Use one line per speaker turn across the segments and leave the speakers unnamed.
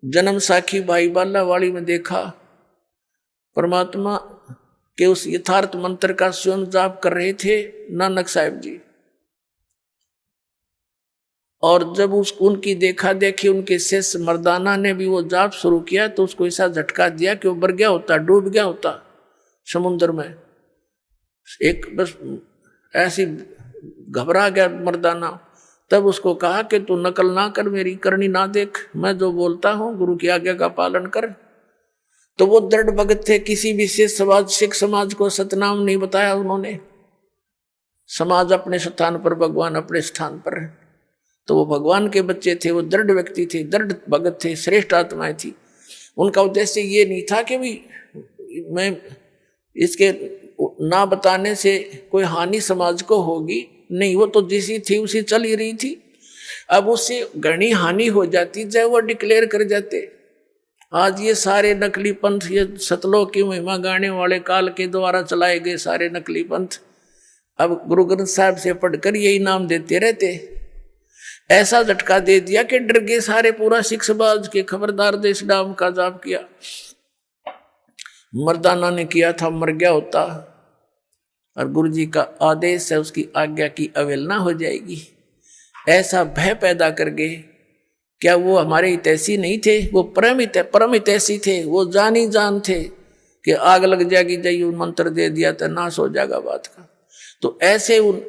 जन्म साखी भाई बालावाड़ी में देखा, परमात्मा के उस यथार्थ मंत्र का स्वयं जाप कर रहे थे नानक साहब जी। और जब उनकी देखा देखी उनके शिष्य मर्दाना ने भी वो जाप शुरू किया तो उसको ऐसा झटका दिया कि वो मर गया होता, डूब गया होता समुद्र में। एक बस ऐसी घबरा गया मर्दाना। तब उसको कहा कि तू नकल ना कर, मेरी करनी ना देख, मैं जो बोलता हूं गुरु की आज्ञा का पालन कर। तो वो दृढ़ भगत थे, किसी विशेष समाज सिख समाज को सतनाम नहीं बताया उन्होंने। समाज अपने स्थान पर, भगवान अपने स्थान पर है। तो वो भगवान के बच्चे थे, वो दृढ़ व्यक्ति थे, दृढ़ भगत थे, श्रेष्ठ आत्माएं थी। उनका उद्देश्य ये नहीं था कि भी मैं इसके ना बताने से कोई हानि समाज को होगी, नहीं, वो तो जैसी थी उसी चल ही रही थी। अब उससे घनी हानि हो जाती चाहे वो डिक्लेयर कर जाते। आज ये सारे नकली पंथ, ये सतलोक की महिमा गाने वाले काल के द्वारा चलाए गए सारे नकली पंथ अब गुरु ग्रंथ साहब से पढ़कर यही नाम देते रहते। ऐसा झटका दे दिया कि डर गए सारे, पूरा सिख समाज के खबरदार देश नाम का जाप किया। मर्दाना ने किया था, मर गया होता, और गुरु जी का आदेश है, उसकी आज्ञा की अवहेलना हो जाएगी। ऐसा भय पैदा कर गए। क्या वो हमारे हितैषी नहीं थे? वो परम हितैषी थे। वो जानी जान थे कि आग लग जाएगी, जाइए मंत्र दे दिया तो नाश हो जाएगा बात का। तो ऐसे उन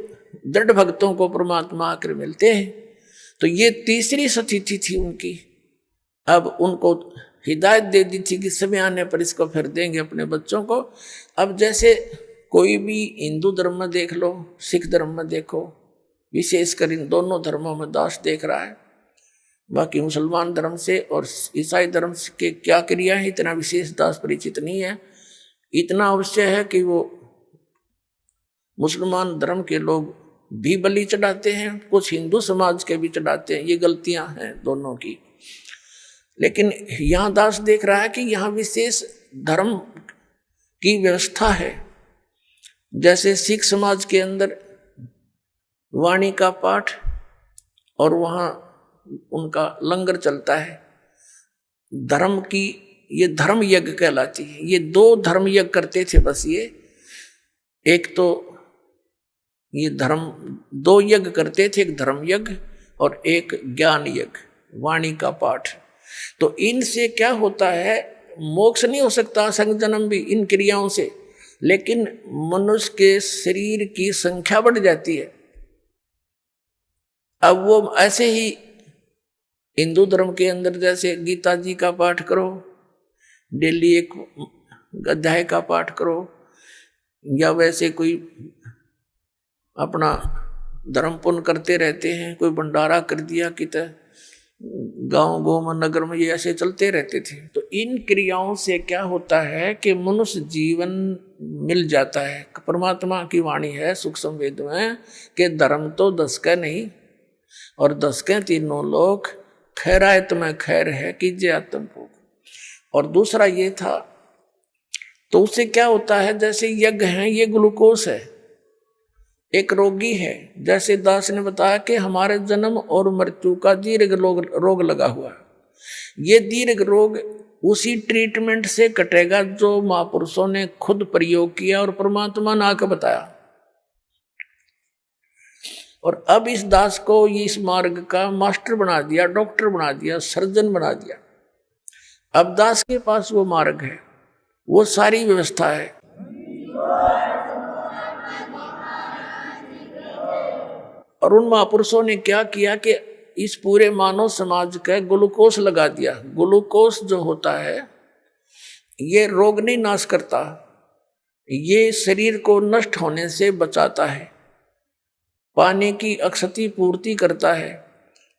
दृढ़ भक्तों को परमात्मा आकर मिलते हैं। तो ये तीसरी स्थिति थी उनकी। अब उनको हिदायत दे दी थी कि समय आने पर इसको फिर देंगे अपने बच्चों को। अब जैसे कोई भी हिंदू धर्म में देख लो, सिख धर्म में देखो, विशेषकर इन दोनों धर्मों में दास देख रहा है। बाकी मुसलमान धर्म से और ईसाई धर्म के क्या क्रिया है इतना विशेष दास परिचित नहीं है। इतना अवश्य है कि वो मुसलमान धर्म के लोग भी बलि चढ़ाते हैं, कुछ हिंदू समाज के भी चढ़ाते हैं। ये गलतियां हैं दोनों की। लेकिन यहाँ दास देख रहा है कि यहाँ विशेष धर्म की व्यवस्था है। जैसे सिख समाज के अंदर वाणी का पाठ और वहाँ उनका लंगर चलता है। धर्म की ये धर्म यज्ञ कहलाती है। ये दो धर्म यज्ञ करते थे बस। ये एक तो ये धर्म दो यज्ञ करते थे, एक धर्म यज्ञ और एक ज्ञान यज्ञ, वाणी का पाठ। तो इनसे क्या होता है, मोक्ष नहीं हो सकता संग जन्म भी इन क्रियाओं से, लेकिन मनुष्य के शरीर की संख्या बढ़ जाती है। अब वो ऐसे ही हिंदू धर्म के अंदर जैसे गीता जी का पाठ करो, डेली एक अध्याय का पाठ करो, या वैसे कोई अपना धर्म पुण्य करते रहते हैं, कोई भंडारा कर दिया कि गांव गांव में नगर में, ये ऐसे चलते रहते थे। तो इन क्रियाओं से क्या होता है कि मनुष्य जीवन मिल जाता है। परमात्मा की वाणी है सुख संवेद में कि धर्म तो 10 का नहीं और 10 के तीनों लोग, खैरायत में खैर है कीजिए आत्म भोग। और दूसरा ये था, तो उससे क्या होता है, जैसे यज्ञ है ये ग्लूकोस है, एक रोगी है। जैसे दास ने बताया कि हमारे जन्म और मृत्यु का दीर्घ रोग लगा हुआ है। ये दीर्घ रोग उसी ट्रीटमेंट से कटेगा जो महापुरुषों ने खुद प्रयोग किया और परमात्मा ने आकर बताया। और अब इस दास को इस मार्ग का मास्टर बना दिया, डॉक्टर बना दिया, सर्जन बना दिया। अब दास के पास वो मार्ग है, वो सारी व्यवस्था है। और उन महापुरुषों ने क्या किया कि इस पूरे मानव समाज का ग्लूकोस लगा दिया। ग्लूकोस जो होता है ये रोग नहीं नाश करता, ये शरीर को नष्ट होने से बचाता है, पानी की अक्षति पूर्ति करता है।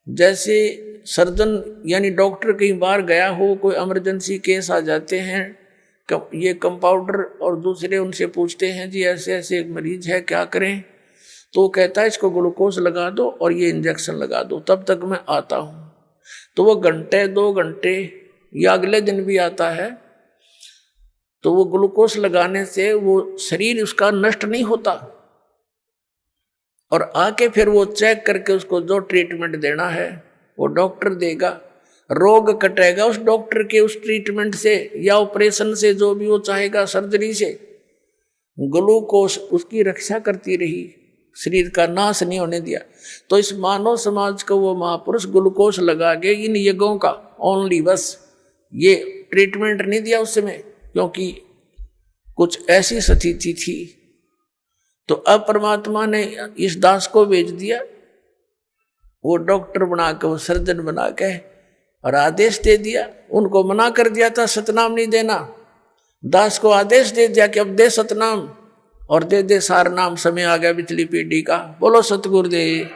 जैसे सर्जन यानी डॉक्टर कई बार गया हो, कोई इमरजेंसी केस आ जाते हैं, ये कंपाउंडर और दूसरे उनसे पूछते हैं जी ऐसे ऐसे मरीज है क्या करें, तो कहता है इसको ग्लूकोज लगा दो और ये इंजेक्शन लगा दो, तब तक मैं आता हूँ। तो वो घंटे 2 घंटे या अगले दिन भी आता है। तो वो ग्लूकोज लगाने से वो शरीर उसका नष्ट नहीं होता, और आके फिर वो चेक करके उसको जो ट्रीटमेंट देना है वो डॉक्टर देगा। रोग कटेगा उस डॉक्टर के उस ट्रीटमेंट से या ऑपरेशन से, जो भी वो चाहेगा, सर्जरी से। ग्लूकोज उसकी रक्षा करती रही, शरीर का नाश नहीं होने दिया। तो इस मानव समाज को वो महापुरुष ग्लूकोज लगा के इन यज्ञों का ओनली बस ये ट्रीटमेंट नहीं दिया उस समय, क्योंकि कुछ ऐसी स्थिति थी। तो अब परमात्मा ने इस दास को भेज दिया, वो डॉक्टर बना के, वो सर्जन बना के, और आदेश दे दिया। उनको मना कर दिया था सतनाम नहीं देना, दास को आदेश दे दिया कि अब दे सतनाम और दे दे सार नाम। समय आ गया पिछली पीढ़ी का। बोलो सतगुरुदेव।